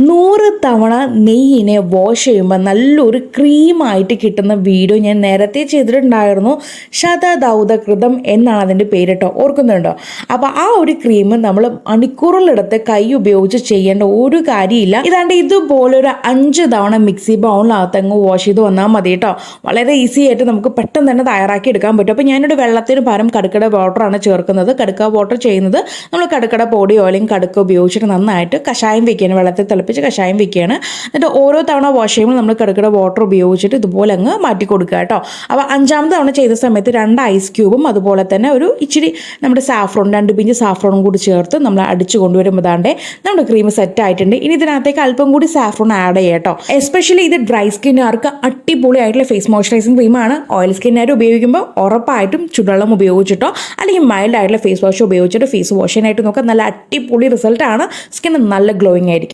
100 തവണ നെയ്യിനെ വാഷ് ചെയ്യുമ്പോൾ നല്ലൊരു ക്രീമായിട്ട് കിട്ടുന്ന വീഡിയോ ഞാൻ നേരത്തെ ചെയ്തിട്ടുണ്ടായിരുന്നു. ശതദൗതകൃതം എന്നാണ് അതിൻ്റെ പേര് കേട്ടോ, ഓർക്കുന്നുണ്ടോ? അപ്പോൾ ആ ഒരു ക്രീം നമ്മൾ മണിക്കൂറിലെടുത്ത് കൈ ഉപയോഗിച്ച് ചെയ്യേണ്ട ഒരു കാര്യമില്ല. ഇതാണ്ട് ഇതുപോലൊരു 5 തവണ മിക്സി ബൗളിനകത്ത് അങ്ങ് വാഷ് ചെയ്ത് വന്നാൽ മതി കേട്ടോ. വളരെ ഈസി ആയിട്ട് നമുക്ക് പെട്ടെന്ന് തന്നെ തയ്യാറാക്കി എടുക്കാൻ പറ്റും. അപ്പോൾ ഞാനൊരു വെള്ളത്തിന് പകരം കടുക്കട വാട്ടറാണ് ചേർക്കുന്നത്. കടുക്ക വാട്ടർ ചെയ്യുന്നത് നമ്മൾ കടുക്കട പൊടിയോ അല്ലെങ്കിൽ കടുക്ക ഉപയോഗിച്ചിട്ട് നന്നായിട്ട് കഷായം വെക്കുകയാണ്, വെള്ളത്തിൽ തിളപ്പിച്ച് കഷായം വെക്കുകയാണ്. എന്നിട്ട് ഓരോ തവണ വാഷ് ചെയ്യുമ്പോൾ നമ്മൾ കടുക്കട വാട്ടർ ഉപയോഗിച്ചിട്ട് ഇതുപോലെ അങ്ങ് മാറ്റി കൊടുക്കുക കേട്ടോ. അപ്പോൾ 5ാമത്തെ തവണ ചെയ്ത സമയത്ത് 2 ഐസ് ക്യൂബും അതുപോലെ തന്നെ ഒരു ഇച്ചിരി നമ്മുടെ സാഫ്രോൺ 2 പിഞ്ച് സാഫ്രോണും കൂടി ചേർത്ത് നമ്മൾ അടിച്ചു കൊണ്ടുവരുമ്പോൾ താണ്ടേ നമ്മുടെ ക്രീം സെറ്റ് ആയിട്ടുണ്ട്. ഇനി ഇതിനകത്തേക്ക് അല്പം കൂടി സാഫ്രോൺ ആഡ് ചെയ്യാം കേട്ടോ. എസ്പെഷ്യലി ഇത് ഡ്രൈ സ്കിന്നുകാർക്ക് അടിപൊളിയായിട്ടുള്ള ഫേസ് മോയ്സ്ചറൈസിങ് ക്രീമാണ്. ഓയിൽ സ്കിന്നുകാർ ഉപയോഗിക്കുമ്പോൾ ഉറപ്പായിട്ടും ചുടുവെള്ളം ഉപയോഗിച്ചിട്ടോ അല്ലെങ്കിൽ മൈൽഡ് ആയിട്ടുള്ള ഫേസ് വാഷ് ഉപയോഗിച്ചിട്ട് ഫേസ് വാഷ് ചെയ്യാനായിട്ട് നോക്കാം. നല്ല അടിപൊളി റിസൾട്ടാണ്. സ്കിൻ നല്ല ഗ്ലോയിങ് ആയിരിക്കും.